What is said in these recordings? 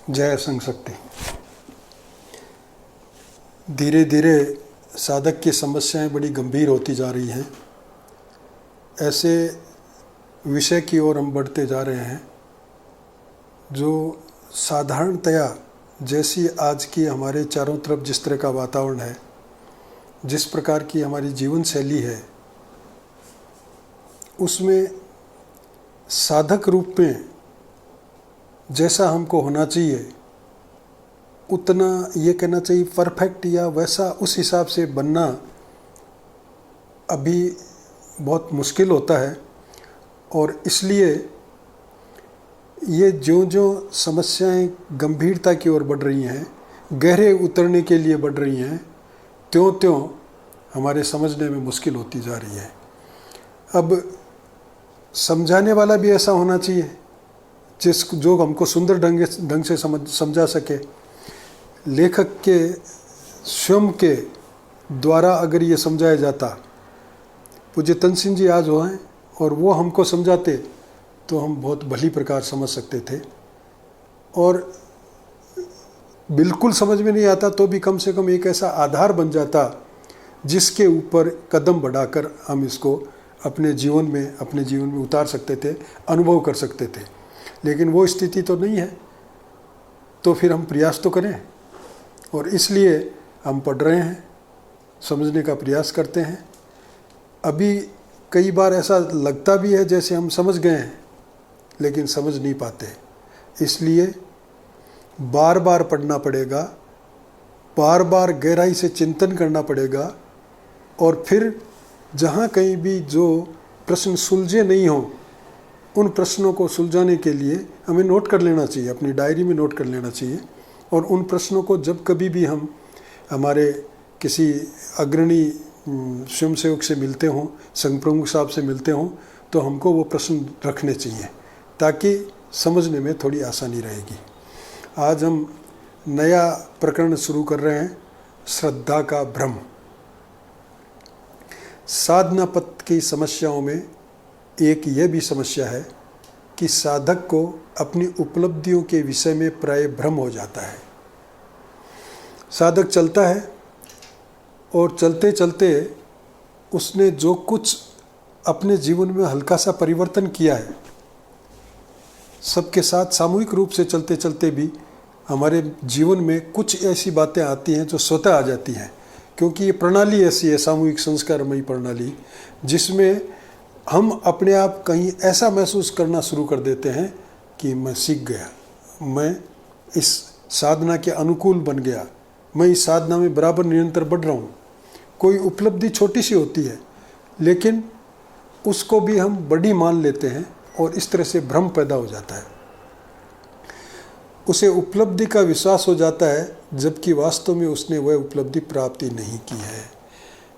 जय संग शक्ति। धीरे धीरे साधक की समस्याएं बड़ी गंभीर होती जा रही हैं। ऐसे विषय की ओर हम बढ़ते जा रहे हैं जो साधारणतया जैसी आज की हमारे चारों तरफ जिस तरह का वातावरण है, जिस प्रकार की हमारी जीवन शैली है, उसमें साधक रूप में जैसा हमको होना चाहिए उतना ये कहना चाहिए परफेक्ट या वैसा उस हिसाब से बनना अभी बहुत मुश्किल होता है। और इसलिए ये जो समस्याएं गंभीरता की ओर बढ़ रही हैं, गहरे उतरने के लिए बढ़ रही हैं, त्यों हमारे समझने में मुश्किल होती जा रही है। अब समझाने वाला भी ऐसा होना चाहिए जो हमको सुंदर ढंग से समझा सके। लेखक के स्वयं के द्वारा अगर ये समझाया जाता, पूज्य तनसिंह जी आज वो हैं और वो हमको समझाते तो हम बहुत भली प्रकार समझ सकते थे। और बिल्कुल समझ में नहीं आता तो भी कम से कम एक ऐसा आधार बन जाता जिसके ऊपर कदम बढ़ाकर हम इसको अपने जीवन में उतार सकते थे, अनुभव कर सकते थे। लेकिन वो स्थिति तो नहीं है, तो फिर हम प्रयास तो करें। और इसलिए हम पढ़ रहे हैं, समझने का प्रयास करते हैं। अभी कई बार ऐसा लगता भी है जैसे हम समझ गए हैं, लेकिन समझ नहीं पाते। इसलिए बार बार पढ़ना पड़ेगा, बार बार गहराई से चिंतन करना पड़ेगा। और फिर जहाँ कहीं भी जो प्रश्न सुलझे नहीं हों, उन प्रश्नों को सुलझाने के लिए हमें नोट कर लेना चाहिए, अपनी डायरी में नोट कर लेना चाहिए। और उन प्रश्नों को जब कभी भी हम हमारे किसी अग्रणी स्वयंसेवक से मिलते हों, संघ प्रमुख साहब से मिलते हों, तो हमको वो प्रश्न रखने चाहिए ताकि समझने में थोड़ी आसानी रहेगी। आज हम नया प्रकरण शुरू कर रहे हैं, श्रद्धा का भ्रम। साधना पथ की समस्याओं में एक ये भी समस्या है कि साधक को अपनी उपलब्धियों के विषय में प्राय भ्रम हो जाता है। साधक चलता है और चलते चलते उसने जो कुछ अपने जीवन में हल्का सा परिवर्तन किया है, सबके साथ सामूहिक रूप से चलते चलते भी हमारे जीवन में कुछ ऐसी बातें आती हैं जो स्वतः आ जाती हैं, क्योंकि ये प्रणाली ऐसी है, सामूहिक संस्कारमयी प्रणाली, जिसमें हम अपने आप कहीं ऐसा महसूस करना शुरू कर देते हैं कि मैं सीख गया, मैं इस साधना के अनुकूल बन गया, मैं इस साधना में बराबर निरंतर बढ़ रहा हूँ। कोई उपलब्धि छोटी सी होती है लेकिन उसको भी हम बड़ी मान लेते हैं और इस तरह से भ्रम पैदा हो जाता है। उसे उपलब्धि का विश्वास हो जाता है, जबकि वास्तव में उसने वह उपलब्धि प्राप्ति नहीं की है।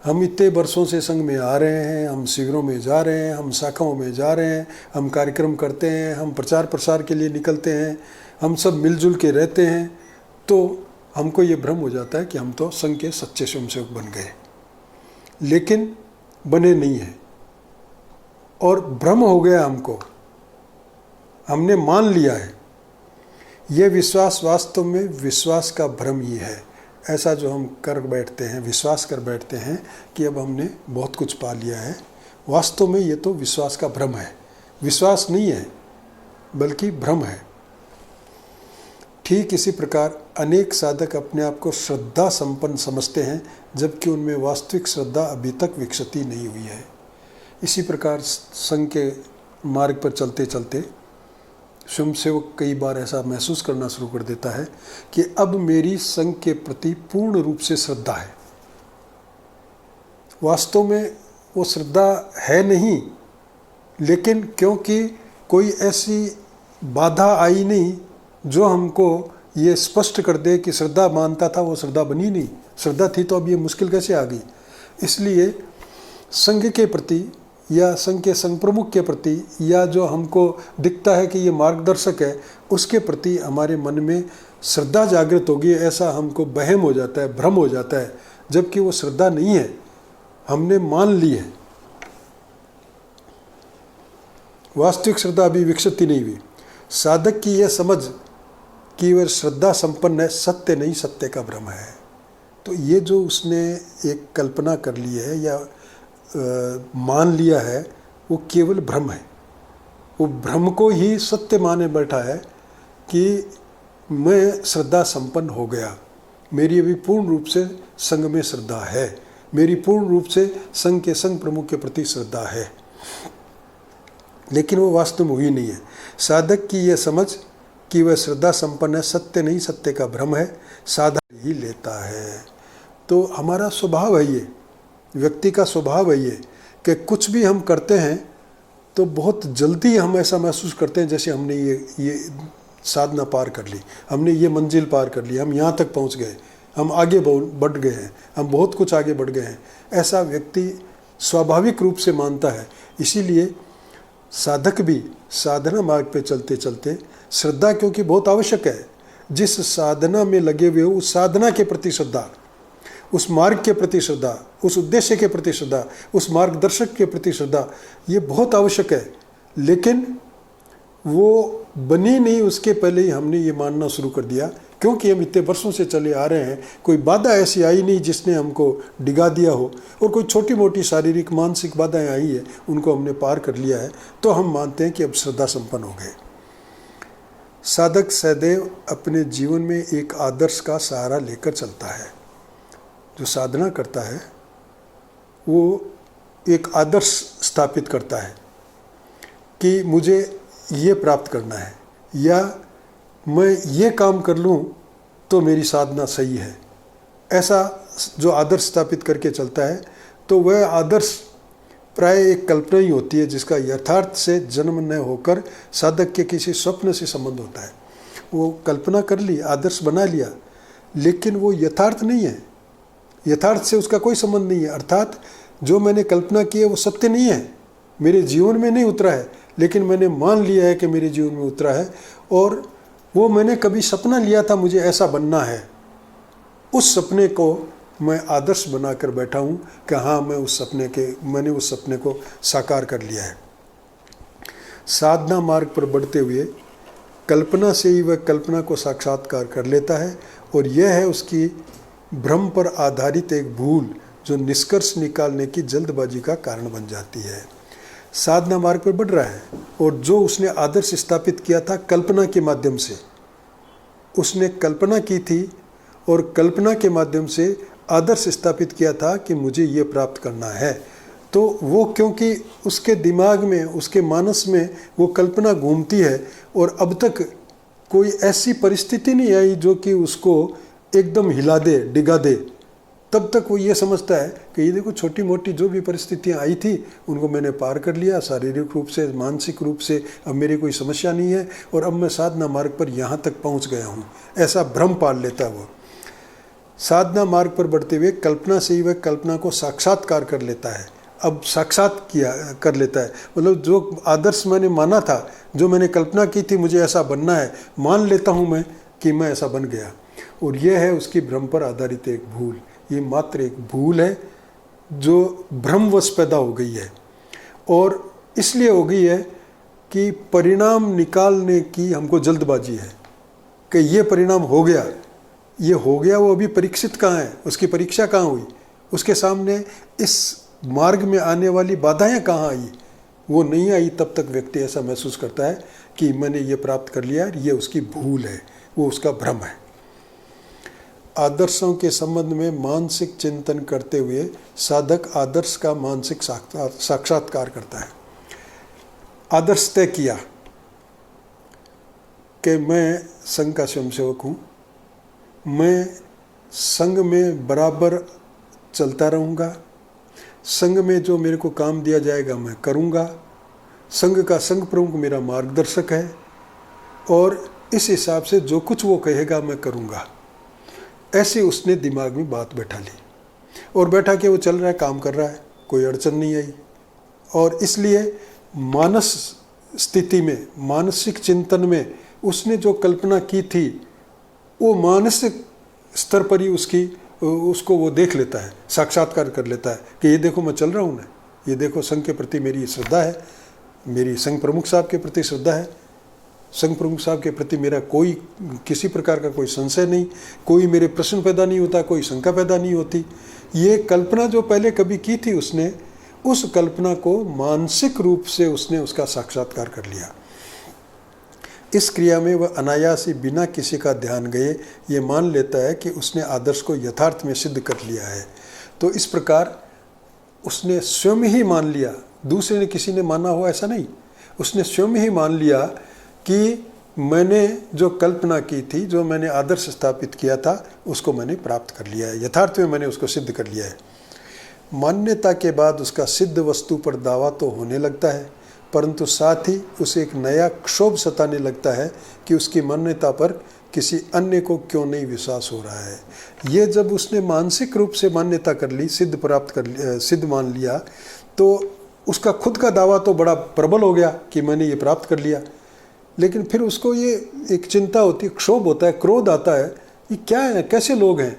हम इतने वर्षों से संघ में आ रहे हैं, हम शिविरों में जा रहे हैं, हम शाखाओं में जा रहे हैं, हम कार्यक्रम करते हैं, हम प्रचार प्रसार के लिए निकलते हैं, हम सब मिलजुल के रहते हैं, तो हमको ये भ्रम हो जाता है कि हम तो संघ के सच्चे स्वयंसेवक बन गए, लेकिन बने नहीं हैं। और भ्रम हो गया हमको, हमने मान लिया है। ये विश्वास वास्तव में विश्वास का भ्रम ही है। ऐसा जो हम कर बैठते हैं, विश्वास कर बैठते हैं कि अब हमने बहुत कुछ पा लिया है, वास्तव में ये तो विश्वास का भ्रम है। विश्वास नहीं है बल्कि भ्रम है। ठीक इसी प्रकार अनेक साधक अपने आप को श्रद्धा संपन्न समझते हैं, जबकि उनमें वास्तविक श्रद्धा अभी तक विकसित नहीं हुई है। इसी प्रकार संघ के मार्ग पर चलते चलते स्वयंसेवक कई बार ऐसा महसूस करना शुरू कर देता है कि अब मेरी संघ के प्रति पूर्ण रूप से श्रद्धा है। वास्तव में वो श्रद्धा है नहीं, लेकिन क्योंकि कोई ऐसी बाधा आई नहीं जो हमको ये स्पष्ट कर दे कि श्रद्धा मानता था वो श्रद्धा बनी नहीं। श्रद्धा थी तो अब ये मुश्किल कैसे आ गई। इसलिए संघ के प्रति या संघ के संघ प्रमुख के प्रति, या जो हमको दिखता है कि ये मार्गदर्शक है, उसके प्रति हमारे मन में श्रद्धा जागृत होगी, ऐसा हमको वहम हो जाता है, भ्रम हो जाता है, जबकि वो श्रद्धा नहीं है, हमने मान ली है। वास्तविक श्रद्धा अभी विकसित ही नहीं हुई। साधक की यह समझ कि वह श्रद्धा संपन्न है, सत्य नहीं सत्य का भ्रम है। तो ये जो उसने एक कल्पना कर ली है या मान लिया है, वो केवल भ्रम है। वो भ्रम को ही सत्य माने बैठा है कि मैं श्रद्धा संपन्न हो गया, मेरी अभी पूर्ण रूप से संघ में श्रद्धा है, मेरी पूर्ण रूप से संघ के संघ प्रमुख के प्रति श्रद्धा है। लेकिन वो वास्तव में हुई नहीं है। साधक की यह समझ कि वह श्रद्धा संपन्न है, सत्य नहीं सत्य का भ्रम है, साधक ही लेता है। तो हमारा स्वभाव है ये, व्यक्ति का स्वभाव है ये, कि कुछ भी हम करते हैं तो बहुत जल्दी हम ऐसा महसूस करते हैं जैसे हमने ये साधना पार कर ली, हमने ये मंजिल पार कर ली, हम यहाँ तक पहुँच गए, हम आगे बढ़ गए हैं, हम बहुत कुछ आगे बढ़ गए हैं। ऐसा व्यक्ति स्वाभाविक रूप से मानता है। इसीलिए साधक भी साधना मार्ग पे चलते चलते श्रद्धा क्योंकि बहुत आवश्यक है, जिस साधना में लगे हुए हो उस साधना के प्रति श्रद्धा, उस मार्ग के प्रति श्रद्धा, उस उद्देश्य के प्रति श्रद्धा, उस मार्गदर्शक के प्रति श्रद्धा, ये बहुत आवश्यक है। लेकिन वो बनी नहीं उसके पहले ही हमने ये मानना शुरू कर दिया, क्योंकि हम इतने वर्षों से चले आ रहे हैं, कोई बाधा ऐसी आई नहीं जिसने हमको डिगा दिया हो, और कोई छोटी मोटी शारीरिक मानसिक बाधाएं आई है उनको हमने पार कर लिया है, तो हम मानते हैं कि अब श्रद्धा संपन्न हो गए। साधक सदैव अपने जीवन में एक आदर्श का सहारा लेकर चलता है। जो साधना करता है वो एक आदर्श स्थापित करता है कि मुझे ये प्राप्त करना है, या मैं ये काम कर लूँ तो मेरी साधना सही है। ऐसा जो आदर्श स्थापित करके चलता है, तो वह आदर्श प्राय एक कल्पना ही होती है जिसका यथार्थ से जन्म न होकर साधक के किसी स्वप्न से संबंध होता है। वो कल्पना कर ली, आदर्श बना लिया, लेकिन वो यथार्थ नहीं है, यथार्थ से उसका कोई संबंध नहीं है। अर्थात जो मैंने कल्पना की है वो सत्य नहीं है, मेरे जीवन में नहीं उतरा है, लेकिन मैंने मान लिया है कि मेरे जीवन में उतरा है। और वो मैंने कभी सपना लिया था मुझे ऐसा बनना है, उस सपने को मैं आदर्श बनाकर बैठा हूँ कि हाँ मैंने उस सपने को साकार कर लिया है। साधना मार्ग पर बढ़ते हुए कल्पना से ही वह कल्पना को साक्षात्कार कर लेता है, और यह है उसकी भ्रम पर आधारित एक भूल जो निष्कर्ष निकालने की जल्दबाजी का कारण बन जाती है। साधना मार्ग पर बढ़ रहा है, और जो उसने आदर्श स्थापित किया था कल्पना के माध्यम से, उसने कल्पना की थी और कल्पना के माध्यम से आदर्श स्थापित किया था कि मुझे ये प्राप्त करना है। तो वो क्योंकि उसके दिमाग में, उसके मानस में वो कल्पना घूमती है, और अब तक कोई ऐसी परिस्थिति नहीं आई जो कि उसको एकदम हिला दे, डिगा दे, तब तक वो ये समझता है कि ये देखो छोटी मोटी जो भी परिस्थितियाँ आई थी उनको मैंने पार कर लिया, शारीरिक रूप से, मानसिक रूप से अब मेरी कोई समस्या नहीं है, और अब मैं साधना मार्ग पर यहाँ तक पहुँच गया हूँ। ऐसा भ्रम पाल लेता है वो। साधना मार्ग पर बढ़ते हुए कल्पना से ही वह कल्पना को साक्षात्कार कर लेता है। अब साक्षात कर लेता है, मतलब जो आदर्श मैंने माना था, जो मैंने कल्पना की थी मुझे ऐसा बनना है, मान लेता हूँ मैं कि मैं ऐसा बन गया। और यह है उसकी भ्रम पर आधारित एक भूल। ये मात्र एक भूल है जो भ्रमवश पैदा हो गई है, और इसलिए हो गई है कि परिणाम निकालने की हमको जल्दबाजी है कि ये परिणाम हो गया, ये हो गया। वो अभी परीक्षित कहाँ है, उसकी परीक्षा कहाँ हुई, उसके सामने इस मार्ग में आने वाली बाधाएं कहाँ आई, वो नहीं आई। तब तक व्यक्ति ऐसा महसूस करता है कि मैंने ये प्राप्त कर लिया, ये उसकी भूल है, वो उसका भ्रम है। आदर्शों के संबंध में मानसिक चिंतन करते हुए साधक आदर्श का मानसिक साक्षात्कार करता है। आदर्श तय किया कि मैं संघ का स्वयंसेवक हूँ, मैं संघ में बराबर चलता रहूँगा, संघ में जो मेरे को काम दिया जाएगा मैं करूँगा, संघ का संघ प्रमुख मेरा मार्गदर्शक है, और इस हिसाब से जो कुछ वो कहेगा मैं करूँगा। ऐसे उसने दिमाग में बात बैठा ली, और बैठा के वो चल रहा है, काम कर रहा है, कोई अड़चन नहीं आई। और इसलिए मानस स्थिति में, मानसिक चिंतन में उसने जो कल्पना की थी वो मानसिक स्तर पर ही उसको वो देख लेता है, साक्षात्कार कर लेता है कि ये देखो मैं चल रहा हूँ ना, ये देखो संघ के प्रति मेरी श्रद्धा है, मेरी संघ प्रमुख साहब के प्रति श्रद्धा है, संघ प्रमुख साहब के प्रति मेरा कोई किसी प्रकार का कोई संशय नहीं, कोई मेरे प्रश्न पैदा नहीं होता, कोई शंका पैदा नहीं होती। ये कल्पना जो पहले कभी की थी उसने, उस कल्पना को मानसिक रूप से उसने उसका साक्षात्कार कर लिया। इस क्रिया में वह अनायास ही बिना किसी का ध्यान गए ये मान लेता है कि उसने आदर्श को यथार्थ में सिद्ध कर लिया है। तो इस प्रकार उसने स्वयं ही मान लिया, दूसरे ने किसी ने माना हो ऐसा नहीं, उसने स्वयं ही मान लिया कि मैंने जो कल्पना की थी, जो मैंने आदर्श स्थापित किया था, उसको मैंने प्राप्त कर लिया है, यथार्थ में मैंने उसको सिद्ध कर लिया है। मान्यता के बाद उसका सिद्ध वस्तु पर दावा तो होने लगता है, परंतु साथ ही उसे एक नया क्षोभ सताने लगता है कि उसकी मान्यता पर किसी अन्य को क्यों नहीं विश्वास हो रहा है। ये जब उसने मानसिक रूप से मान्यता कर ली, सिद्ध मान लिया, तो उसका खुद का दावा तो बड़ा प्रबल हो गया कि मैंने ये प्राप्त कर लिया। लेकिन फिर उसको ये एक चिंता होती है, क्षोभ होता है, क्रोध आता है, ये क्या है, कैसे लोग हैं,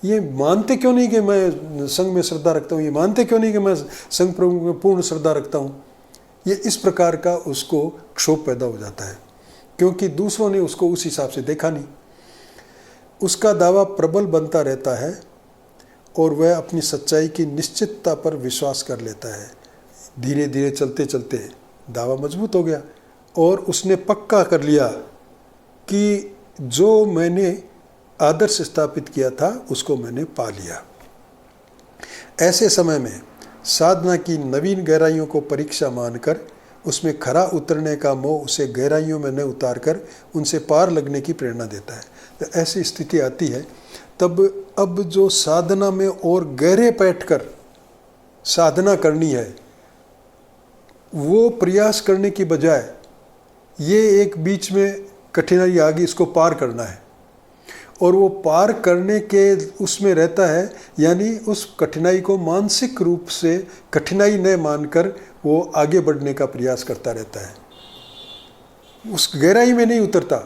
ये मानते क्यों नहीं कि मैं संघ में श्रद्धा रखता हूँ, ये मानते क्यों नहीं कि मैं संघ प्रमुख में पूर्ण श्रद्धा रखता हूँ। ये इस प्रकार का उसको क्षोभ पैदा हो जाता है, क्योंकि दूसरों ने उसको उस हिसाब से देखा नहीं। उसका दावा प्रबल बनता रहता है और वह अपनी सच्चाई की निश्चितता पर विश्वास कर लेता है। धीरे धीरे चलते चलते दावा मजबूत हो गया और उसने पक्का कर लिया कि जो मैंने आदर्श स्थापित किया था उसको मैंने पा लिया। ऐसे समय में साधना की नवीन गहराइयों को परीक्षा मानकर उसमें खरा उतरने का मोह उसे गहराइयों में न उतार कर उनसे पार लगने की प्रेरणा देता है। तो ऐसी स्थिति आती है तब अब जो साधना में और गहरे बैठकर साधना करनी है, वो प्रयास करने की बजाय ये एक बीच में कठिनाई आ गई, इसको पार करना है, और वो पार करने के उसमें रहता है, यानी उस कठिनाई को मानसिक रूप से कठिनाई न मानकर वो आगे बढ़ने का प्रयास करता रहता है। उस गहराई में नहीं उतरता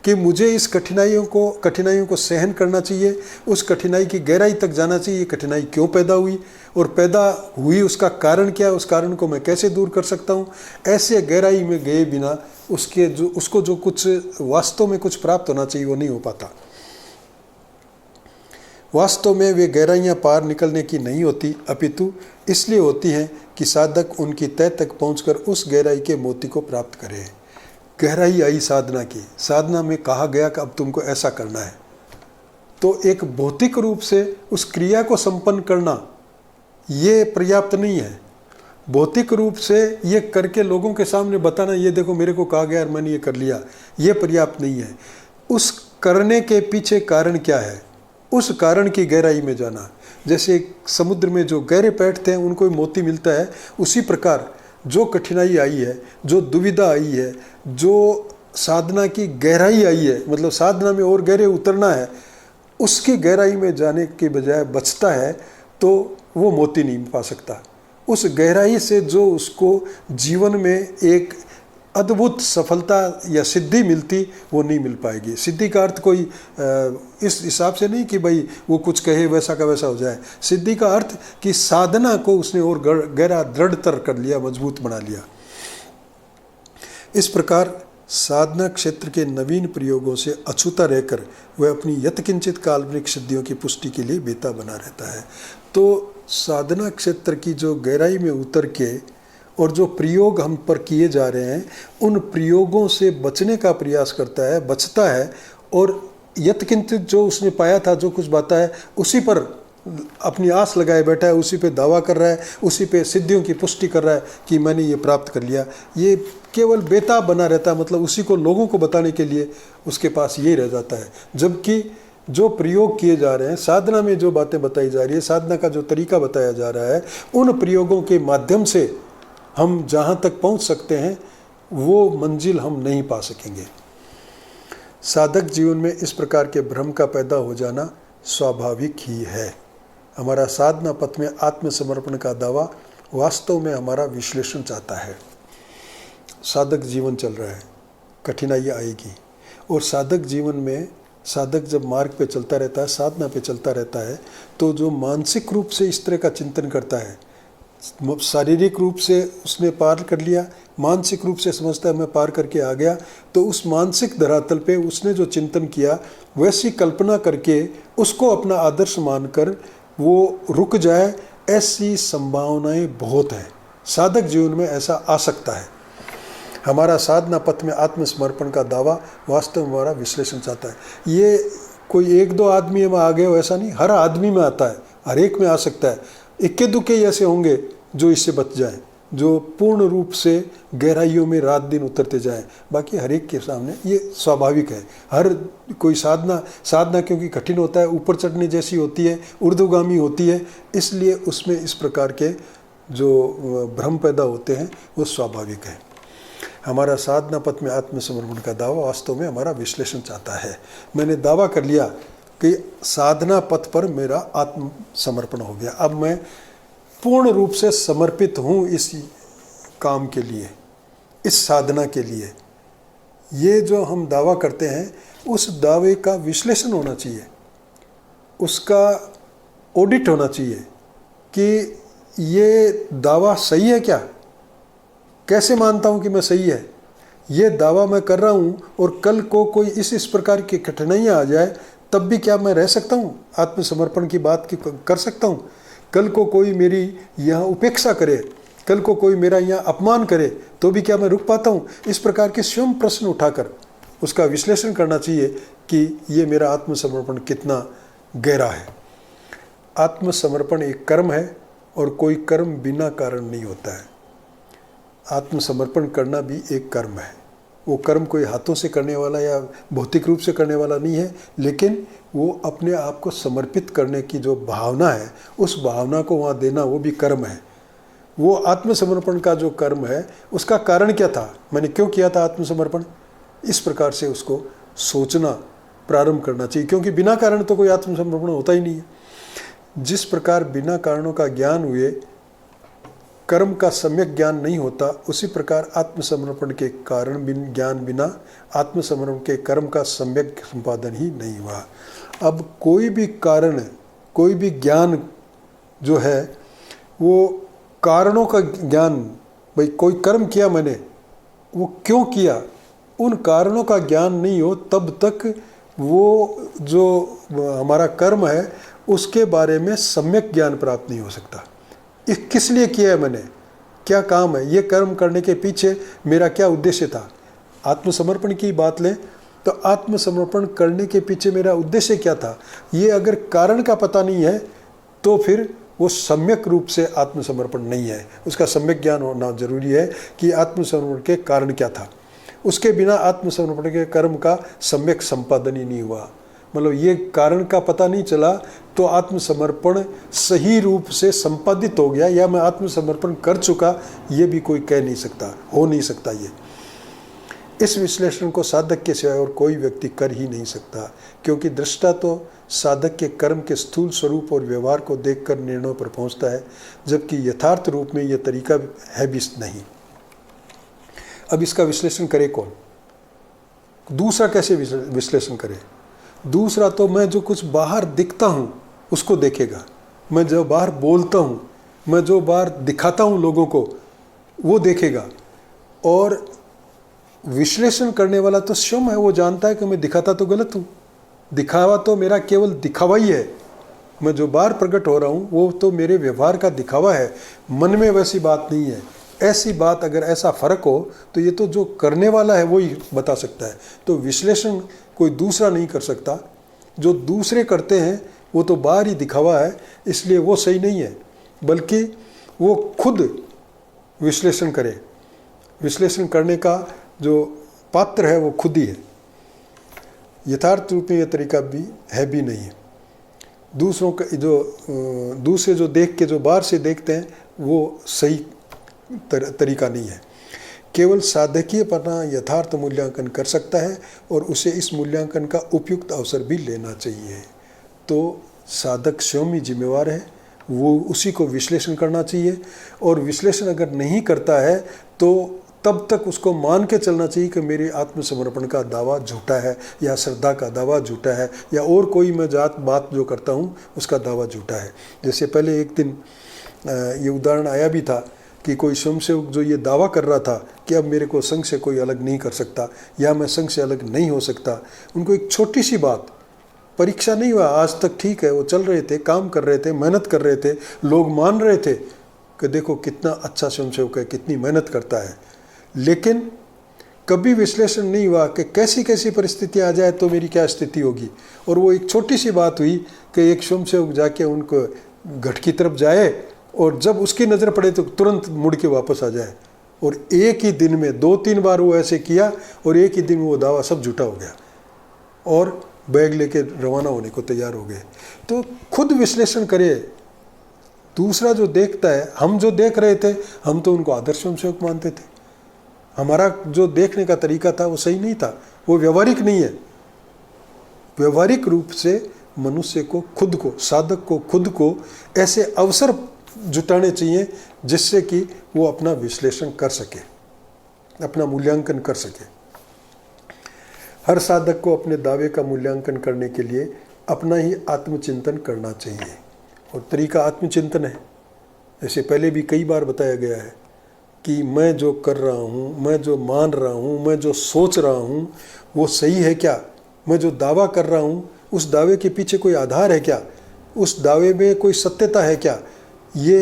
कि मुझे इस कठिनाइयों को सहन करना चाहिए, उस कठिनाई की गहराई तक जाना चाहिए। ये कठिनाई क्यों पैदा हुई और पैदा हुई उसका कारण क्या है, उस कारण को मैं कैसे दूर कर सकता हूँ। ऐसे गहराई में गए बिना उसको जो कुछ वास्तव में कुछ प्राप्त होना चाहिए वो नहीं हो पाता। वास्तव में वे गहराइयाँ पार निकलने की नहीं होती, अपितु इसलिए होती हैं कि साधक उनकी तह तक पहुंचकर उस गहराई के मोती को प्राप्त करे। गहराई आई साधना की, साधना में कहा गया कि अब तुमको ऐसा करना है, तो एक भौतिक रूप से उस क्रिया को संपन्न करना ये पर्याप्त नहीं है। भौतिक रूप से ये करके लोगों के सामने बताना, ये देखो मेरे को कहा गया और मैंने ये कर लिया, ये पर्याप्त नहीं है। उस करने के पीछे कारण क्या है, उस कारण की गहराई में जाना। जैसे समुद्र में जो गहरे बैठते हैं उनको मोती मिलता है, उसी प्रकार जो कठिनाई आई है, जो दुविधा आई है, जो साधना की गहराई आई है, मतलब साधना में और गहरे उतरना है, उसकी गहराई में जाने के बजाय बचता है तो वो मोती नहीं पा सकता। उस गहराई से जो उसको जीवन में एक अद्भुत सफलता या सिद्धि मिलती, वो नहीं मिल पाएगी। सिद्धि का अर्थ कोई इस हिसाब से नहीं कि भाई वो कुछ कहे वैसा का वैसा हो जाए। सिद्धि का अर्थ कि साधना को उसने और गहरा दृढ़तर कर लिया, मजबूत बना लिया। इस प्रकार साधना क्षेत्र के नवीन प्रयोगों से अछूता रहकर वह अपनी यत्किंचित काल्पनिक सिद्धियों की पुष्टि के लिए बेता बना रहता है। तो साधना क्षेत्र की जो गहराई में उतर के और जो प्रयोग हम पर किए जा रहे हैं, उन प्रयोगों से बचने का प्रयास करता है, बचता है, और यत्किंचित जो उसने पाया था, जो कुछ बाता है, उसी पर अपनी आस लगाए बैठा है, उसी पे दावा कर रहा है, उसी पे सिद्धियों की पुष्टि कर रहा है कि मैंने ये प्राप्त कर लिया। ये केवल बेताब बना रहता है, मतलब उसी को लोगों को बताने के लिए उसके पास यही रह जाता है। जबकि जो प्रयोग किए जा रहे हैं, साधना में जो बातें बताई जा रही है, साधना का जो तरीका बताया जा रहा है, उन प्रयोगों के माध्यम से हम जहाँ तक पहुँच सकते हैं वो मंजिल हम नहीं पा सकेंगे। साधक जीवन में इस प्रकार के भ्रम का पैदा हो जाना स्वाभाविक ही है। हमारा साधना पथ में आत्मसमर्पण का दावा वास्तव में हमारा विश्लेषण चाहता है। साधक जीवन चल रहा है, कठिनाइयाँ आएगी, और साधक जीवन में साधक जब मार्ग पे चलता रहता है, साधना पे चलता रहता है, तो जो मानसिक रूप से इस तरह का चिंतन करता है, शारीरिक रूप से उसने पार कर लिया, मानसिक रूप से समझता है मैं पार करके आ गया, तो उस मानसिक धरातल पे उसने जो चिंतन किया वैसी कल्पना करके उसको अपना आदर्श मानकर वो रुक जाए, ऐसी संभावनाएं बहुत हैं। साधक जीवन में ऐसा आ सकता है। हमारा साधना पथ में आत्मसमर्पण का दावा वास्तव में हमारा विश्लेषण चाहता है। ये कोई एक दो आदमी में आ गए हो ऐसा नहीं, हर आदमी में आता है, हर एक में आ सकता है। इक्के दुक्के ऐसे होंगे जो इससे बच जाएं, जो पूर्ण रूप से गहराइयों में रात दिन उतरते जाएं। बाकी हर एक के सामने ये स्वाभाविक है। हर कोई साधना क्योंकि कठिन होता है, ऊपर चढ़ने जैसी होती है, ऊर्ध्वगामी होती है, इसलिए उसमें इस प्रकार के जो भ्रम पैदा होते हैं वो स्वाभाविक है। हमारा साधना पथ में आत्मसमर्पण का दावा वास्तव में हमारा विश्लेषण चाहता है। मैंने दावा कर लिया कि साधना पथ पर मेरा आत्मसमर्पण हो गया, अब मैं पूर्ण रूप से समर्पित हूँ इस काम के लिए, इस साधना के लिए। ये जो हम दावा करते हैं उस दावे का विश्लेषण होना चाहिए, उसका ऑडिट होना चाहिए कि ये दावा सही है क्या, कैसे मानता हूँ कि मैं सही है। ये दावा मैं कर रहा हूँ और कल को कोई इस प्रकार की कठिनाइयाँ आ जाए तब भी क्या मैं रह सकता हूँ, आत्मसमर्पण की बात की कर सकता हूँ। कल को कोई मेरी यहाँ उपेक्षा करे, कल को कोई मेरा यहाँ अपमान करे तो भी क्या मैं रुक पाता हूँ। इस प्रकार के स्वयं प्रश्न उठाकर उसका विश्लेषण करना चाहिए कि ये मेरा आत्मसमर्पण कितना गहरा है। आत्मसमर्पण एक कर्म है और कोई कर्म बिना कारण नहीं होता है। आत्मसमर्पण करना भी एक कर्म है। वो कर्म कोई हाथों से करने वाला या भौतिक रूप से करने वाला नहीं है, लेकिन वो अपने आप को समर्पित करने की जो भावना है उस भावना को वहाँ देना वो भी कर्म है। वो आत्मसमर्पण का जो कर्म है उसका कारण क्या था, मैंने क्यों किया था आत्मसमर्पण, इस प्रकार से उसको सोचना प्रारंभ करना चाहिए, क्योंकि बिना कारण तो कोई आत्मसमर्पण होता ही नहीं है। जिस प्रकार बिना कारणों का ज्ञान हुए कर्म का सम्यक ज्ञान नहीं होता, उसी प्रकार आत्मसमर्पण के कारण ज्ञान बिना आत्मसमर्पण के कर्म का सम्यक संपादन ही नहीं हुआ। अब कोई भी कारण, कोई भी ज्ञान जो है वो कारणों का ज्ञान, भाई कोई कर्म किया मैंने, वो क्यों किया, उन कारणों का ज्ञान नहीं हो तब तक वो जो हमारा कर्म है उसके बारे में सम्यक ज्ञान प्राप्त नहीं हो सकता। ये किस लिए किया है मैंने, क्या काम है, ये कर्म करने के पीछे मेरा क्या उद्देश्य था। आत्मसमर्पण की बात लें तो आत्मसमर्पण करने के पीछे मेरा उद्देश्य क्या था, ये अगर कारण का पता नहीं है तो फिर वो सम्यक रूप से आत्मसमर्पण नहीं है। उसका सम्यक ज्ञान होना जरूरी है कि आत्मसमर्पण के कारण क्या था। उसके बिना आत्मसमर्पण के कर्म का सम्यक संपादन ही नहीं हुआ। मतलब ये कारण का पता नहीं चला तो आत्मसमर्पण सही रूप से संपादित हो गया या मैं आत्मसमर्पण कर चुका, ये भी कोई कह नहीं सकता, हो नहीं सकता। ये इस विश्लेषण को साधक के सिवाय और कोई व्यक्ति कर ही नहीं सकता, क्योंकि दृष्टा तो साधक के कर्म के स्थूल स्वरूप और व्यवहार को देखकर निर्णय पर पहुंचता है, जबकि यथार्थ रूप में यह तरीका है भी नहीं। अब इसका विश्लेषण करे कौन, दूसरा कैसे विश्लेषण करे। दूसरा तो मैं जो कुछ बाहर दिखता हूँ उसको देखेगा, मैं जो बाहर बोलता हूँ, मैं जो बाहर दिखाता हूँ लोगों को वो देखेगा। और विश्लेषण करने वाला तो स्वयं है, वो जानता है कि मैं दिखाता तो गलत हूँ, दिखावा तो मेरा केवल दिखावा ही है, मैं जो बाहर प्रकट हो रहा हूँ वो तो मेरे व्यवहार का दिखावा है, मन में वैसी बात नहीं है। ऐसी बात अगर ऐसा फर्क हो तो ये तो जो करने वाला है वो ही बता सकता है। तो विश्लेषण कोई दूसरा नहीं कर सकता, जो दूसरे करते हैं वो तो बाहर ही दिखावा है, इसलिए वो सही नहीं है, बल्कि वो खुद विश्लेषण करे। विश्लेषण करने का जो पात्र है वो खुद ही है। यथार्थ रूप में यह तरीका भी है भी नहीं है। दूसरों का जो दूसरे जो देख के जो बाहर से देखते हैं वो सही तरीका नहीं है। केवल साधकीयपना यथार्थ मूल्यांकन कर सकता है और उसे इस मूल्यांकन का उपयुक्त अवसर भी लेना चाहिए। तो साधक स्वयं ही जिम्मेवार है, वो उसी को विश्लेषण करना चाहिए। और विश्लेषण अगर नहीं करता है तो तब तक उसको मान के चलना चाहिए कि मेरे आत्मसमर्पण का दावा झूठा है या श्रद्धा का दावा झूठा है या और कोई मैं बात जो करता हूँ उसका दावा झूठा है। जैसे पहले एक दिन ये उदाहरण आया भी था कि कोई स्वयंसेवक जो ये दावा कर रहा था कि अब मेरे को संघ से कोई अलग नहीं कर सकता या मैं संघ से अलग नहीं हो सकता, उनको एक छोटी सी बात, परीक्षा नहीं हुआ आज तक, ठीक है, वो चल रहे थे, काम कर रहे थे, मेहनत कर रहे थे, लोग मान रहे थे कि देखो कितना अच्छा स्वयंसेवक है, कितनी मेहनत करता है, लेकिन कभी विश्लेषण नहीं हुआ कि कैसी कैसी परिस्थिति आ जाए तो मेरी क्या स्थिति होगी। और वो एक छोटी सी बात हुई कि एक स्वयंसेवक जाके उनको घट की तरफ जाए और जब उसकी नज़र पड़े तो तुरंत मुड़ के वापस आ जाए, और एक ही दिन में 2-3 बार वो ऐसे किया और एक ही दिन में वो दावा सब झूठा हो गया और बैग लेके रवाना होने को तैयार हो गए। तो खुद विश्लेषण करे, दूसरा जो देखता है, हम जो देख रहे थे हम तो उनको आदर्श स्वयंसेवक मानते थे, हमारा जो देखने का तरीका था वो सही नहीं था, वो व्यवहारिक नहीं है। व्यवहारिक रूप से मनुष्य को खुद को, साधक को खुद को ऐसे अवसर जुटाने चाहिए जिससे कि वो अपना विश्लेषण कर सके, अपना मूल्यांकन कर सके। हर साधक को अपने दावे का मूल्यांकन करने के लिए अपना ही आत्मचिंतन करना चाहिए, और तरीका आत्मचिंतन है। जैसे पहले भी कई बार बताया गया है कि मैं जो कर रहा हूँ, मैं जो मान रहा हूँ, मैं जो सोच रहा हूँ वो सही है क्या, मैं जो दावा कर रहा हूँ उस दावे के पीछे कोई आधार है क्या, उस दावे में कोई सत्यता है क्या। ये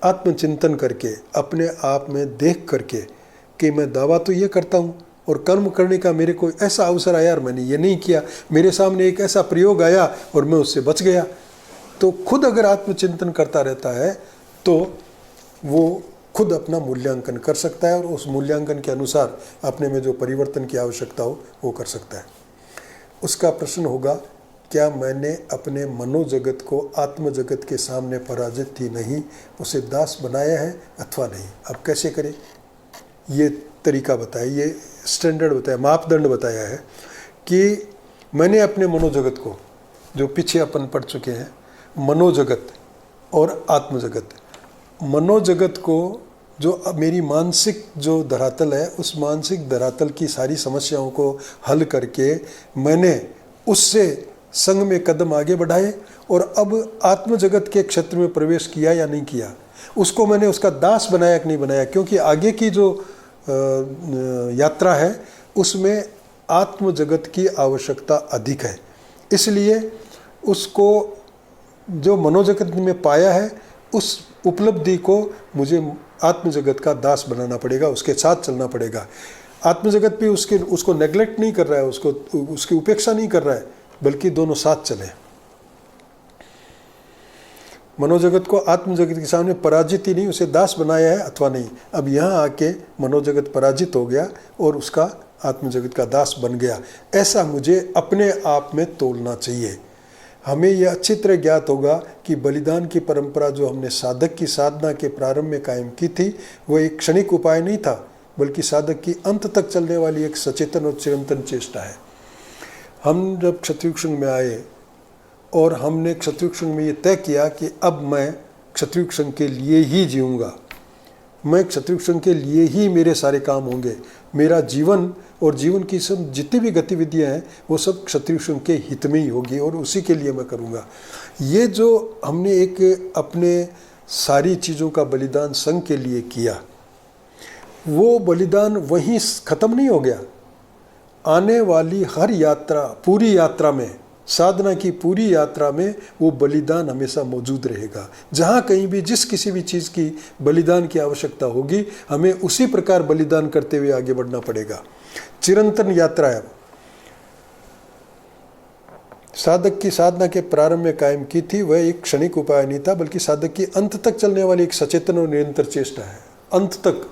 आत्मचिंतन करके, अपने आप में देख करके कि मैं दावा तो ये करता हूँ और कर्म करने का मेरे को ऐसा अवसर आया और मैंने ये नहीं किया, मेरे सामने एक ऐसा प्रयोग आया और मैं उससे बच गया। तो खुद अगर आत्मचिंतन करता रहता है तो वो खुद अपना मूल्यांकन कर सकता है और उस मूल्यांकन के अनुसार अपने में जो परिवर्तन की आवश्यकता हो वो कर सकता है। उसका प्रश्न होगा, क्या मैंने अपने मनोजगत को आत्म जगत के सामने पराजित ही नहीं, उसे दास बनाया है अथवा नहीं। अब कैसे करें, ये तरीका बताया, ये स्टैंडर्ड बताया, मापदंड बताया है कि मैंने अपने मनोजगत को, जो पीछे अपन पढ़ चुके हैं, मनोजगत और आत्मजगत, मनोजगत को जो मेरी मानसिक जो धरातल है, उस मानसिक धरातल की सारी समस्याओं को हल करके मैंने उससे संग में कदम आगे बढ़ाए और अब आत्म जगत के क्षेत्र में प्रवेश किया या नहीं किया, उसको मैंने उसका दास बनाया कि नहीं बनाया। क्योंकि आगे की जो यात्रा है उसमें आत्म जगत की आवश्यकता अधिक है, इसलिए उसको जो मनोजगत में पाया है उस उपलब्धि को मुझे आत्म जगत का दास बनाना पड़ेगा, उसके साथ चलना पड़ेगा। आत्म जगत भी उसको नेग्लेक्ट नहीं कर रहा है, उसकी उपेक्षा नहीं कर रहा है, बल्कि दोनों साथ चले। मनोजगत को आत्म जगत के सामने पराजित ही नहीं, उसे दास बनाया है अथवा नहीं। अब यहाँ आके मनोजगत पराजित हो गया और उसका आत्म जगत का दास बन गया, ऐसा मुझे अपने आप में तोलना चाहिए। हमें यह अच्छी तरह ज्ञात होगा कि बलिदान की परंपरा जो हमने साधक की साधना के प्रारंभ में कायम की थी, वह एक क्षणिक उपाय नहीं था, बल्कि साधक की अंत तक चलने वाली एक सचेतन और चिरंतन चेष्टा है। हम जब क्षत्रिय संघ में आए और हमने क्षत्रिय संघ में ये तय किया कि अब मैं क्षत्रिय संघ के लिए ही जीऊँगा, मैं क्षत्रिय संघ के लिए ही मेरे सारे काम होंगे, मेरा जीवन और जीवन की सब जितनी भी गतिविधियां हैं वो सब क्षत्रिय संघ के हित में ही होगी और उसी के लिए मैं करूँगा। ये जो हमने एक अपने सारी चीज़ों का बलिदान संघ के लिए किया, वो बलिदान वहीं ख़त्म नहीं हो गया। आने वाली हर यात्रा, पूरी यात्रा में, साधना की पूरी यात्रा में वो बलिदान हमेशा मौजूद रहेगा। जहाँ कहीं भी जिस किसी भी चीज़ की बलिदान की आवश्यकता होगी, हमें उसी प्रकार बलिदान करते हुए आगे बढ़ना पड़ेगा। चिरंतन यात्रा है। साधक की साधना के प्रारंभ में कायम की थी, वह एक क्षणिक उपाय नहीं था, बल्कि साधक की अंत तक चलने वाली एक सचेतन और निरंतर चेष्टा है। अंत तक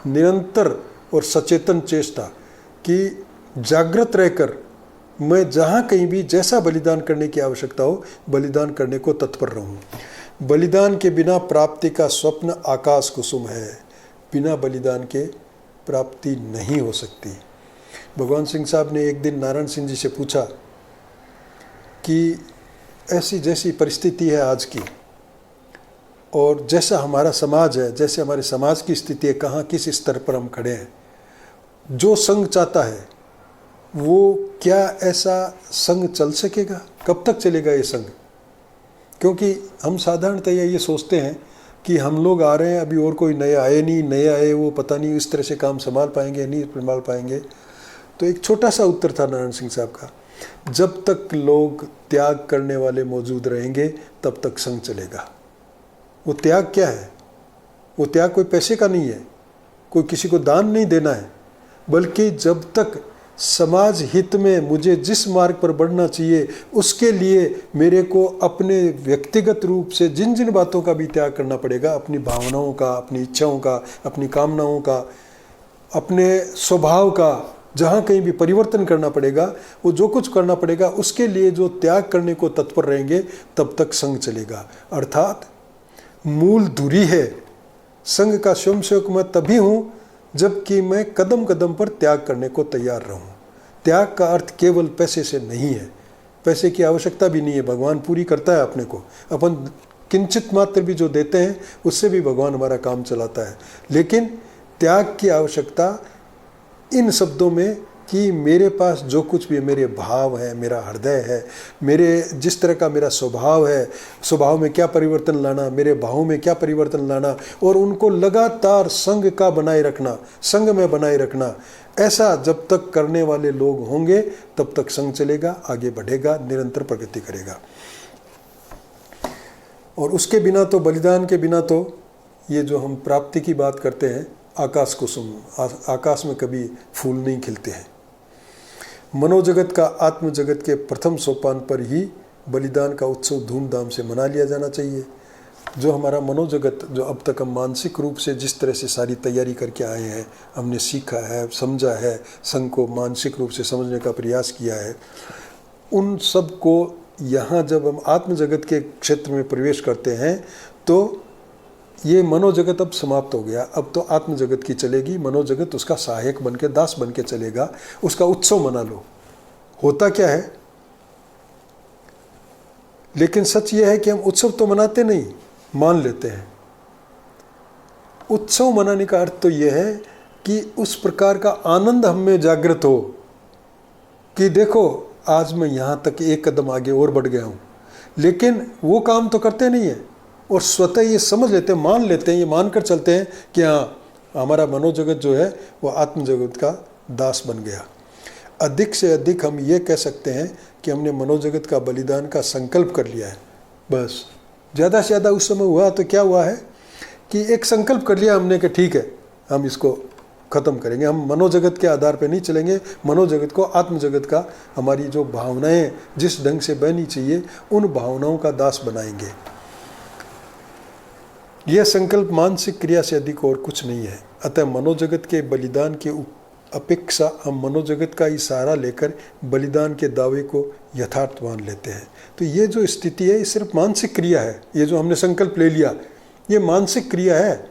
निरंतर और सचेतन चेष्टा कि जागृत रहकर मैं जहाँ कहीं भी जैसा बलिदान करने की आवश्यकता हो, बलिदान करने को तत्पर रहूँ। बलिदान के बिना प्राप्ति का स्वप्न आकाश कुसुम है, बिना बलिदान के प्राप्ति नहीं हो सकती। भगवान सिंह साहब ने एक दिन नारायण सिंह जी से पूछा कि ऐसी जैसी परिस्थिति है आज की और जैसा हमारा समाज है, जैसे हमारे समाज की स्थिति है, कहाँ किस स्तर पर हम खड़े हैं, जो संघ चाहता है वो क्या ऐसा संघ चल सकेगा? कब तक चलेगा ये संघ? क्योंकि हम साधारणतः ये सोचते हैं कि हम लोग आ रहे हैं, अभी और कोई नए आए नहीं, नए आए वो पता नहीं इस तरह से काम संभाल पाएंगे नहीं संभाल पाएंगे। तो एक छोटा सा उत्तर था नारायण सिंह साहब का, जब तक लोग त्याग करने वाले मौजूद रहेंगे तब तक संघ चलेगा। वो त्याग क्या है? वो त्याग कोई पैसे का नहीं है, कोई किसी को दान नहीं देना है, बल्कि जब तक समाज हित में मुझे जिस मार्ग पर बढ़ना चाहिए उसके लिए मेरे को अपने व्यक्तिगत रूप से जिन जिन बातों का भी त्याग करना पड़ेगा, अपनी भावनाओं का, अपनी इच्छाओं का, अपनी कामनाओं का, अपने स्वभाव का, जहाँ कहीं भी परिवर्तन करना पड़ेगा, वो जो कुछ करना पड़ेगा उसके लिए जो त्याग करने को तत्पर रहेंगे तब तक संघ चलेगा। अर्थात मूल धुरी है। संघ का स्वयंसेवक मैं तभी हूँ जबकि मैं कदम कदम पर त्याग करने को तैयार रहूँ। त्याग का अर्थ केवल पैसे से नहीं है, पैसे की आवश्यकता भी नहीं है, भगवान पूरी करता है अपने को। अपन किंचित मात्र भी जो देते हैं उससे भी भगवान हमारा काम चलाता है। लेकिन त्याग की आवश्यकता इन शब्दों में कि मेरे पास जो कुछ भी मेरे भाव है, मेरा हृदय है, मेरे जिस तरह का मेरा स्वभाव है, स्वभाव में क्या परिवर्तन लाना, मेरे भावों में क्या परिवर्तन लाना, और उनको लगातार संघ का बनाए रखना, संघ में बनाए रखना। ऐसा जब तक करने वाले लोग होंगे तब तक संघ चलेगा, आगे बढ़ेगा, निरंतर प्रगति करेगा। और उसके बिना तो, बलिदान के बिना तो ये जो हम प्राप्ति की बात करते हैं, आकाश कुसुम, आकाश में कभी फूल नहीं खिलते हैं। मनोजगत का आत्म जगत के प्रथम सोपान पर ही बलिदान का उत्सव धूमधाम से मना लिया जाना चाहिए। जो हमारा मनोजगत, जो अब तक हम मानसिक रूप से जिस तरह से सारी तैयारी करके आए हैं, हमने सीखा है, समझा है, संघ को मानसिक रूप से समझने का प्रयास किया है, उन सब को यहाँ जब हम आत्म जगत के क्षेत्र में प्रवेश करते हैं तो ये मनोजगत अब समाप्त हो गया। अब तो आत्म जगत की चलेगी, मनोजगत उसका सहायक बन के, दास बन के चलेगा। उसका उत्सव मना लो। होता क्या है, लेकिन सच ये है कि हम उत्सव तो मनाते नहीं, मान लेते हैं। उत्सव मनाने का अर्थ तो ये है कि उस प्रकार का आनंद हम में जागृत हो कि देखो आज मैं यहाँ तक एक कदम आगे और बढ़ गया हूँ। लेकिन वो काम तो करते नहीं है और स्वतः ये समझ लेते हैं, मान लेते हैं, ये मानकर चलते हैं कि हाँ हमारा मनोजगत जो है वो आत्म जगत का दास बन गया। अधिक से अधिक हम ये कह सकते हैं कि हमने मनोजगत का बलिदान का संकल्प कर लिया है। बस ज़्यादा से ज़्यादा उस समय हुआ तो क्या हुआ है कि एक संकल्प कर लिया हमने कि ठीक है हम इसको ख़त्म करेंगे, हम मनोजगत के आधार पर नहीं चलेंगे, मनोजगत को आत्म जगत का, हमारी जो भावनाएं जिस ढंग से बहनी चाहिए उन भावनाओं का दास बनाएंगे। यह संकल्प मानसिक क्रिया से अधिक और कुछ नहीं है। अतः मनोजगत के बलिदान की अपेक्षा हम मनोजगत का ही सहारा लेकर बलिदान के दावे को यथार्थ मान लेते हैं। तो ये जो स्थिति है ये सिर्फ मानसिक क्रिया है। ये जो हमने संकल्प ले लिया ये मानसिक क्रिया है।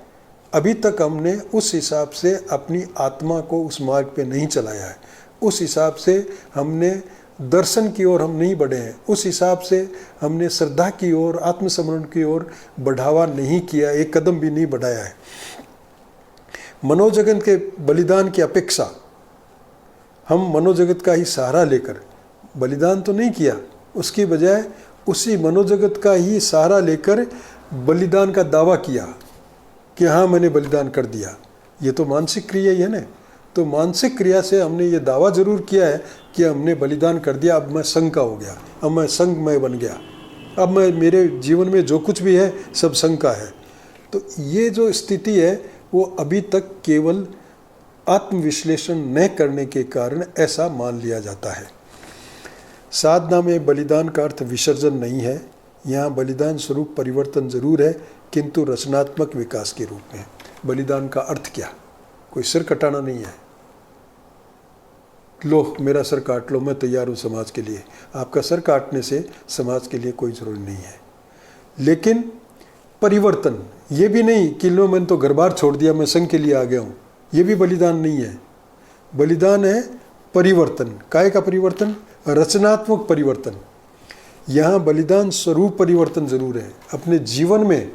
अभी तक हमने उस हिसाब से अपनी आत्मा को उस मार्ग पे नहीं चलाया है, उस हिसाब से हमने दर्शन की ओर हम नहीं बढ़े हैं, उस हिसाब से हमने श्रद्धा की ओर, आत्मसमरण की ओर बढ़ावा नहीं किया, एक कदम भी नहीं बढ़ाया है। मनोजगत के बलिदान की अपेक्षा हम मनोजगत का ही सहारा लेकर बलिदान तो नहीं किया, उसकी बजाय उसी मनोजगत का ही सहारा लेकर बलिदान का दावा किया कि हाँ मैंने बलिदान कर दिया। ये तो मानसिक क्रिया ही है ना। तो मानसिक क्रिया से हमने ये दावा जरूर किया है कि हमने बलिदान कर दिया, अब मैं संघ का हो गया, अब मैं संघमय बन गया, अब मैं, मेरे जीवन में जो कुछ भी है सब संघ का है। तो ये जो स्थिति है वो अभी तक केवल आत्मविश्लेषण न करने के कारण ऐसा मान लिया जाता है। साधना में बलिदान का अर्थ विसर्जन नहीं है। यहाँ बलिदान स्वरूप परिवर्तन जरूर है, किंतु रचनात्मक विकास के रूप में। बलिदान का अर्थ क्या? कोई सिर कटाना नहीं है, लो मेरा सर काट लो, मैं तैयार हूँ समाज के लिए। आपका सर काटने से समाज के लिए कोई ज़रूरी नहीं है। लेकिन परिवर्तन, ये भी नहीं कि लो मैंने तो घर बार छोड़ दिया, मैं संघ के लिए आ गया हूँ, ये भी बलिदान नहीं है। बलिदान है परिवर्तन। काय का परिवर्तन? रचनात्मक परिवर्तन। यहाँ बलिदान स्वरूप परिवर्तन जरूर है। अपने जीवन में,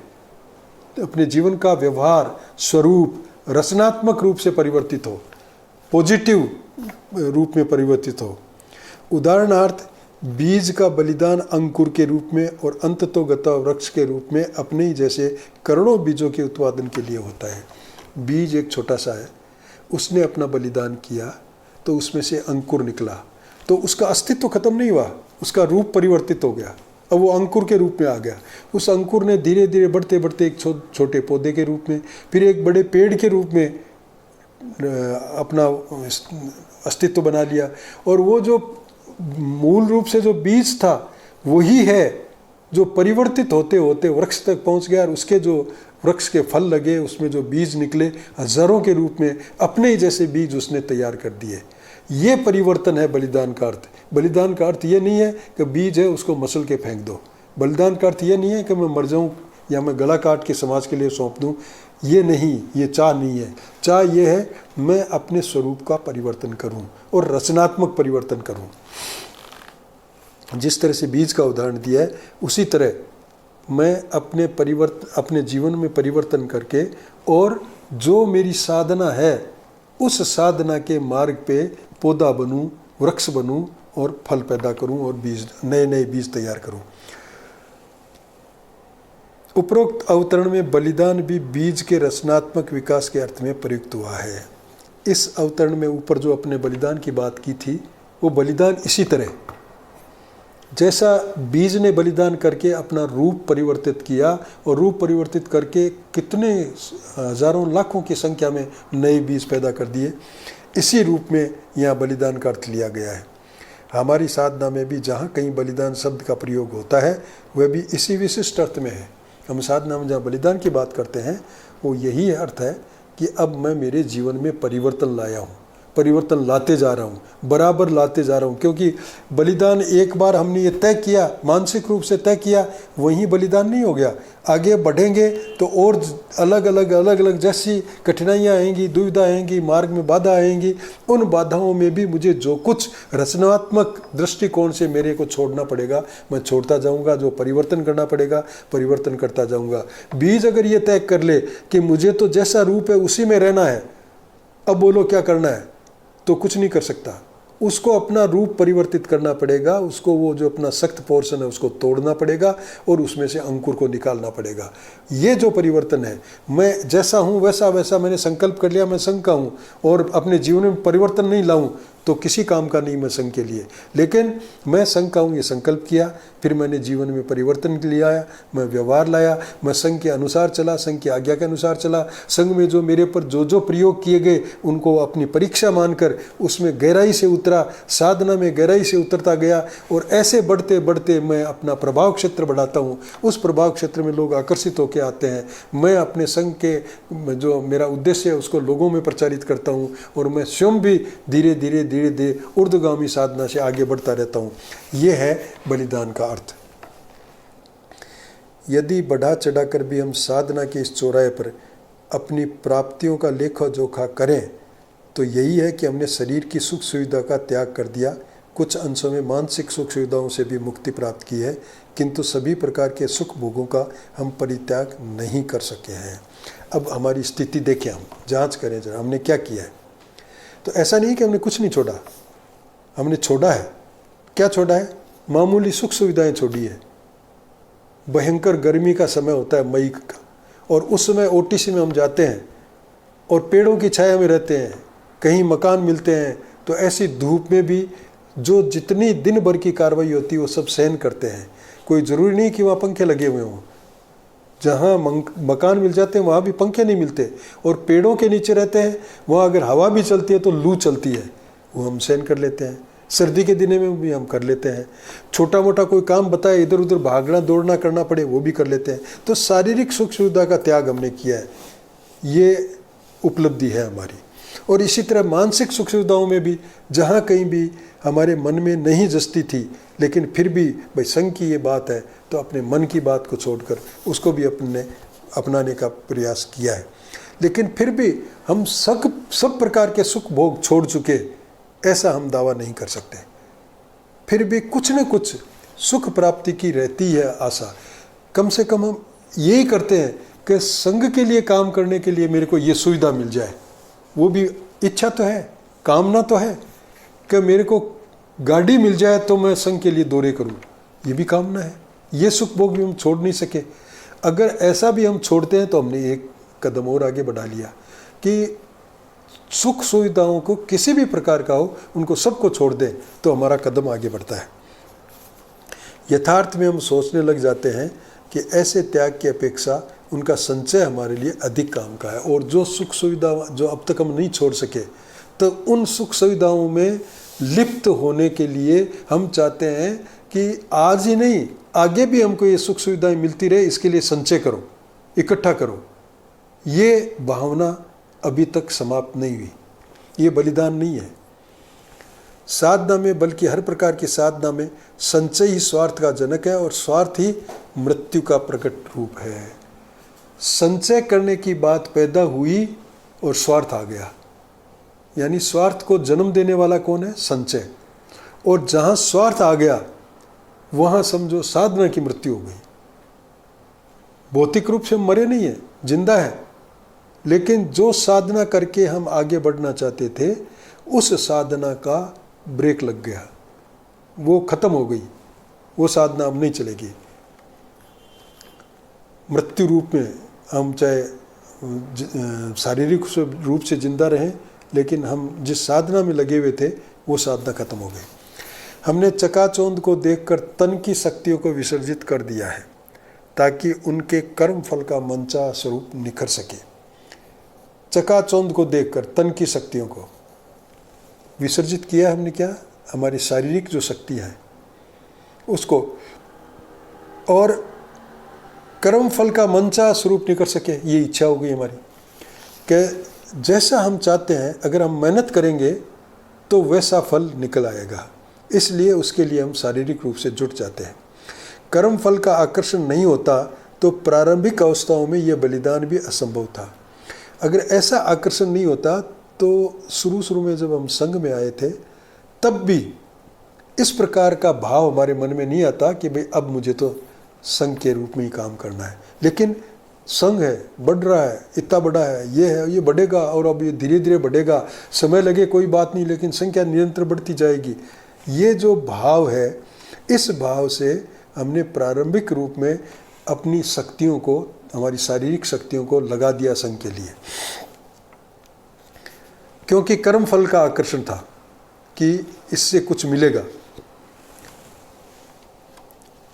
अपने जीवन का व्यवहार, स्वरूप रचनात्मक रूप से परिवर्तित हो, पॉजिटिव रूप में परिवर्तित हो। उदाहरणार्थ बीज का बलिदान अंकुर के रूप में और अंततोगता वृक्ष के रूप में अपने ही जैसे करोड़ों बीजों के उत्पादन के लिए होता है। बीज एक छोटा सा है, उसने अपना बलिदान किया तो उसमें से अंकुर निकला, तो उसका अस्तित्व खत्म नहीं हुआ, उसका रूप परिवर्तित हो गया, अब वो अंकुर के रूप में आ गया। उस अंकुर ने धीरे धीरे बढ़ते बढ़ते एक छोटे पौधे के रूप में, फिर एक बड़े पेड़ के रूप में अपना अस्तित्व बना लिया। और वो जो मूल रूप से जो बीज था वही है जो परिवर्तित होते होते वृक्ष तक पहुंच गया, और उसके जो वृक्ष के फल लगे, उसमें जो बीज निकले हजारों के रूप में, अपने ही जैसे बीज उसने तैयार कर दिए। ये परिवर्तन है बलिदान का अर्थ। बलिदान का अर्थ ये नहीं है कि बीज है उसको मसल के फेंक दो। बलिदान का अर्थ ये नहीं है कि मैं मर जाऊं या मैं गला काट के समाज के लिए सौंप दूं। ये नहीं, ये चाह नहीं है। चाह ये है मैं अपने स्वरूप का परिवर्तन करूं और रचनात्मक परिवर्तन करूं। जिस तरह से बीज का उदाहरण दिया है, उसी तरह मैं अपने जीवन में परिवर्तन करके और जो मेरी साधना है उस साधना के मार्ग पे पौधा बनूं, वृक्ष बनूं और फल पैदा करूं और बीज, नए नए बीज तैयार करूं। उपरोक्त अवतरण में बलिदान भी बीज के रचनात्मक विकास के अर्थ में प्रयुक्त हुआ है। इस अवतरण में ऊपर जो अपने बलिदान की बात की थी, वो बलिदान इसी तरह जैसा बीज ने बलिदान करके अपना रूप परिवर्तित किया और रूप परिवर्तित करके कितने हजारों लाखों की संख्या में नए बीज पैदा कर दिए, इसी रूप में यहाँ बलिदान का अर्थ लिया गया है। हमारी साधना में भी जहाँ कहीं बलिदान शब्द का प्रयोग होता है वह भी इसी विशिष्ट अर्थ में है। हम साधना में जहाँ बलिदान की बात करते हैं वो यही अर्थ है कि अब मैं मेरे जीवन में परिवर्तन लाया हूँ, परिवर्तन लाते जा रहा हूँ, बराबर लाते जा रहा हूँ। क्योंकि बलिदान एक बार हमने ये तय किया, मानसिक रूप से तय किया, वहीं बलिदान नहीं हो गया। आगे बढ़ेंगे तो और अलग अलग जैसी कठिनाइयाँ आएंगी, दुविधा आएंगी, मार्ग में बाधा आएंगी, उन बाधाओं में भी मुझे जो कुछ रचनात्मक दृष्टिकोण से मेरे को छोड़ना पड़ेगा मैं छोड़ता जाऊँगा, जो परिवर्तन करना पड़ेगा परिवर्तन करता जाऊँगा। बीज अगर ये तय कर ले कि मुझे तो जैसा रूप है उसी में रहना है, अब बोलो क्या करना है, तो कुछ नहीं कर सकता। उसको अपना रूप परिवर्तित करना पड़ेगा, उसको वो जो अपना सख्त पोर्शन है उसको तोड़ना पड़ेगा और उसमें से अंकुर को निकालना पड़ेगा। ये जो परिवर्तन है, मैं जैसा हूँ वैसा वैसा मैंने संकल्प कर लिया मैं संघ का हूँ और अपने जीवन में परिवर्तन नहीं लाऊं तो किसी काम का नहीं मैं संघ के लिए। लेकिन मैं संघ का हूँ ये संकल्प किया, फिर मैंने जीवन में परिवर्तन लिया आया, मैं व्यवहार लाया, मैं संघ के अनुसार चला, संघ की आज्ञा के अनुसार चला। संघ में जो मेरे पर जो जो प्रयोग किए गए उनको अपनी परीक्षा मानकर उसमें गहराई से उतरा, साधना में गहराई से उतरता गया और ऐसे बढ़ते बढ़ते मैं अपना प्रभाव क्षेत्र बढ़ाता हूँ। उस प्रभाव क्षेत्र में लोग आकर्षित होकर आते हैं। मैं अपने संघ के जो मेरा उद्देश्य है उसको लोगों में प्रचारित करता हूँ और मैं स्वयं भी धीरे धीरे ऊर्ध्वगामी साधना से आगे बढ़ता रहता हूँ। ये है बलिदान का अर्थ। यदि बढ़ा चढ़ाकर भी हम साधना के इस चौराहे पर अपनी प्राप्तियों का लेखा जोखा करें तो यही है कि हमने शरीर की सुख सुविधा का त्याग कर दिया, कुछ अंशों में मानसिक सुख सुविधाओं से भी मुक्ति प्राप्त की है, किंतु सभी प्रकार के सुख भोगों का हम परित्याग नहीं कर सके हैं। अब हमारी स्थिति देखें, हम जांच करें जरा हमने क्या किया है। तो ऐसा नहीं कि हमने कुछ नहीं छोड़ा, हमने छोड़ा है। क्या छोड़ा है? मामूली सुख सुविधाएं छोड़ी है। भयंकर गर्मी का समय होता है मई का, और उस समय ओटीसी में हम जाते हैं और पेड़ों की छाया में रहते हैं, कहीं मकान मिलते हैं, तो ऐसी धूप में भी जो जितनी दिन भर की कार्रवाई होती है वो सब सहन करते हैं। कोई ज़रूरी नहीं कि वहाँ पंखे लगे हुए हों, जहाँ मकान मिल जाते हैं वहाँ भी पंखे नहीं मिलते, और पेड़ों के नीचे रहते हैं वहाँ अगर हवा भी चलती है तो लू चलती है, वो हम सहन कर लेते हैं। सर्दी के दिनों में भी हम कर लेते हैं। छोटा मोटा कोई काम बताए इधर उधर भागना दौड़ना करना पड़े वो भी कर लेते हैं। तो शारीरिक सुख सुविधा का त्याग हमने किया है, ये उपलब्धि है हमारी। और इसी तरह मानसिक सुख सुविधाओं में भी जहाँ कहीं भी हमारे मन में नहीं जस्ती थी, लेकिन फिर भी भाई संघ की ये बात है तो अपने मन की बात को छोड़कर उसको भी अपनाने का प्रयास किया है। लेकिन फिर भी हम सब प्रकार के सुख भोग छोड़ चुके ऐसा हम दावा नहीं कर सकते। फिर भी कुछ न कुछ सुख प्राप्ति की रहती है आशा। कम से कम हम यही करते हैं कि संघ के लिए काम करने के लिए मेरे को ये सुविधा मिल जाए। वो भी इच्छा तो है, कामना तो है कि मेरे को गाड़ी मिल जाए तो मैं संघ के लिए दौरे करूं, ये भी कामना है। ये सुख भोग भी हम छोड़ नहीं सके। अगर ऐसा भी हम छोड़ते हैं तो हमने एक कदम और आगे बढ़ा लिया कि सुख सुविधाओं को किसी भी प्रकार का हो, उनको सबको छोड़ दें तो हमारा कदम आगे बढ़ता है। यथार्थ में हम सोचने लग जाते हैं कि ऐसे त्याग की अपेक्षा उनका संचय हमारे लिए अधिक काम का है। और जो सुख सुविधा जो अब तक हम नहीं छोड़ सके, तो उन सुख सुविधाओं में लिप्त होने के लिए हम चाहते हैं कि आज ही नहीं, आगे भी हमको ये सुख सुविधाएं मिलती रहे, इसके लिए संचय करो, इकट्ठा करो। ये भावना अभी तक समाप्त नहीं हुई। ये बलिदान नहीं है। साधना में, बल्कि हर प्रकार की साधना में संचय ही स्वार्थ का जनक है और स्वार्थ ही मृत्यु का प्रकट रूप है। संचय करने की बात पैदा हुई और स्वार्थ आ गया, यानी स्वार्थ को जन्म देने वाला कौन है? संचय। और जहाँ स्वार्थ आ गया वहाँ समझो साधना की मृत्यु हो गई। भौतिक रूप से हम मरे नहीं है, जिंदा है, लेकिन जो साधना करके हम आगे बढ़ना चाहते थे उस साधना का ब्रेक लग गया, वो खत्म हो गई, वो साधना अब नहीं चलेगी। मृत्यु रूप में हम चाहे शारीरिक रूप से जिंदा रहें, लेकिन हम जिस साधना में लगे हुए थे वो साधना खत्म हो गई। हमने चकाचौंध को देखकर तन की शक्तियों को विसर्जित कर दिया है ताकि उनके कर्म फल का मंचा स्वरूप निखर सके। चकाचौंध को देखकर तन की शक्तियों को विसर्जित किया हमने। क्या? हमारी शारीरिक जो शक्तियाँ हैं उसको, और कर्म फल का मंचा स्वरूप निकल सके, ये इच्छा हो गई हमारी कि जैसा हम चाहते हैं अगर हम मेहनत करेंगे तो वैसा फल निकल आएगा। इसलिए उसके लिए हम शारीरिक रूप से जुट जाते हैं। कर्म फल का आकर्षण नहीं होता तो प्रारंभिक अवस्थाओं में यह बलिदान भी असंभव था। अगर ऐसा आकर्षण नहीं होता तो शुरू में जब हम संघ में आए थे तब भी इस प्रकार का भाव हमारे मन में नहीं आता कि भाई अब मुझे तो संघ के रूप में ही काम करना है। लेकिन संघ है, बढ़ रहा है, इतना बड़ा है, ये बढ़ेगा और अब ये धीरे धीरे बढ़ेगा, समय लगे कोई बात नहीं, लेकिन संख्या निरंतर बढ़ती जाएगी। ये जो भाव है, इस भाव से हमने प्रारंभिक रूप में अपनी शक्तियों को, हमारी शारीरिक शक्तियों को लगा दिया संघ के लिए, क्योंकि कर्म फल का आकर्षण था कि इससे कुछ मिलेगा।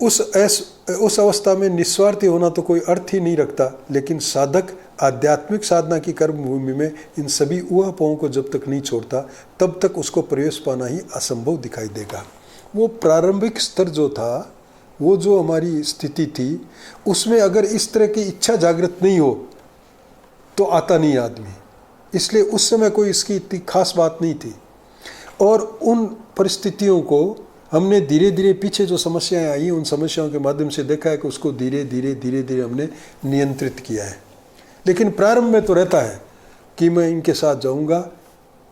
उस अवस्था में निस्वार्थी होना तो कोई अर्थ ही नहीं रखता, लेकिन साधक आध्यात्मिक साधना की कर्म भूमि में इन सभी ऊहापोहों को जब तक नहीं छोड़ता तब तक उसको प्रवेश पाना ही असंभव दिखाई देगा। वो प्रारंभिक स्तर जो था, वो जो हमारी स्थिति थी, उसमें अगर इस तरह की इच्छा जागृत नहीं हो तो आता नहीं आदमी। इसलिए उस समय कोई इसकी इतनी खास बात नहीं थी। और उन परिस्थितियों को हमने धीरे धीरे, पीछे जो समस्याएं आई उन समस्याओं के माध्यम से देखा है कि उसको धीरे धीरे हमने नियंत्रित किया है। लेकिन प्रारंभ में तो रहता है कि मैं इनके साथ जाऊंगा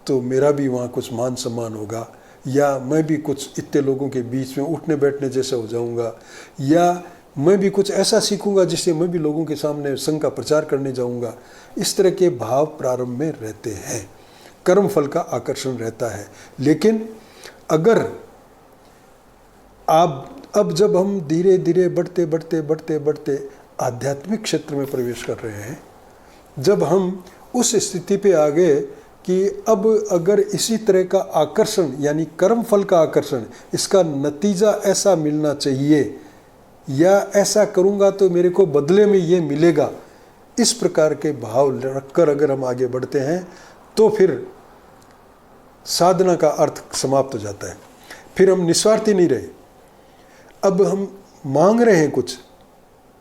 तो मेरा भी वहाँ कुछ मान सम्मान होगा, या मैं भी कुछ इतने लोगों के बीच में उठने बैठने जैसा हो जाऊंगा, या मैं भी कुछ ऐसा सीखूंगा जिससे मैं भी लोगों के सामने संघ का प्रचार करने जाऊंगा। इस तरह के भाव प्रारंभ में रहते हैं, कर्म फल का आकर्षण रहता है। लेकिन अगर अब जब हम धीरे धीरे बढ़ते आध्यात्मिक क्षेत्र में प्रवेश कर रहे हैं, जब हम उस स्थिति पे आ गए कि अब अगर इसी तरह का आकर्षण, यानी कर्म फल का आकर्षण, इसका नतीजा ऐसा मिलना चाहिए या ऐसा करूँगा तो मेरे को बदले में ये मिलेगा, इस प्रकार के भाव रखकर अगर हम आगे बढ़ते हैं तो फिर साधना का अर्थ समाप्त हो जाता है। फिर हम निस्वार्थी नहीं रहे। अब हम मांग रहे हैं कुछ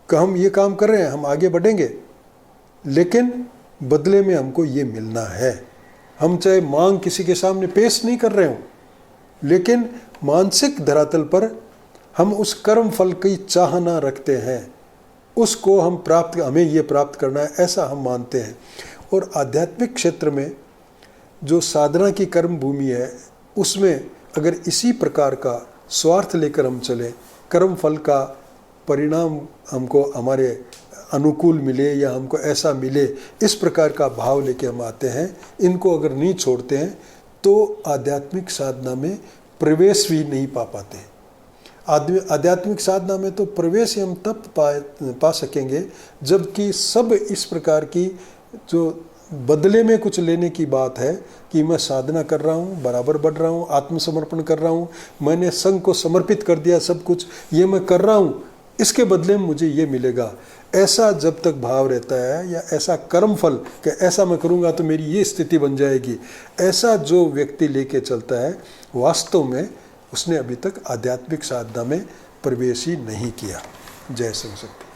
कि हम ये काम कर रहे हैं, हम आगे बढ़ेंगे, लेकिन बदले में हमको ये मिलना है। हम चाहे मांग किसी के सामने पेश नहीं कर रहे हों, लेकिन मानसिक धरातल पर हम उस कर्म फल की चाहना रखते हैं, उसको हम हमें ये प्राप्त करना है, ऐसा हम मानते हैं। और आध्यात्मिक क्षेत्र में जो साधना की कर्म भूमि है, उसमें अगर इसी प्रकार का स्वार्थ लेकर हम चलें, कर्म फल का परिणाम हमको हमारे अनुकूल मिले या हमको ऐसा मिले, इस प्रकार का भाव लेके हम आते हैं, इनको अगर नहीं छोड़ते हैं तो आध्यात्मिक साधना में प्रवेश भी नहीं पा पाते। आध्यात्मिक साधना में तो प्रवेश ही हम तब पा सकेंगे जबकि सब इस प्रकार की जो बदले में कुछ लेने की बात है कि मैं साधना कर रहा हूँ, बराबर बढ़ रहा हूँ, आत्मसमर्पण कर रहा हूँ, मैंने संघ को समर्पित कर दिया, सब कुछ ये मैं कर रहा हूँ, इसके बदले में मुझे ये मिलेगा, ऐसा जब तक भाव रहता है या ऐसा कर्म फल कि ऐसा मैं करूँगा तो मेरी ये स्थिति बन जाएगी, ऐसा जो व्यक्ति लेके चलता है वास्तव में उसने अभी तक आध्यात्मिक साधना में प्रवेश ही नहीं किया। जय शिव शक्ति।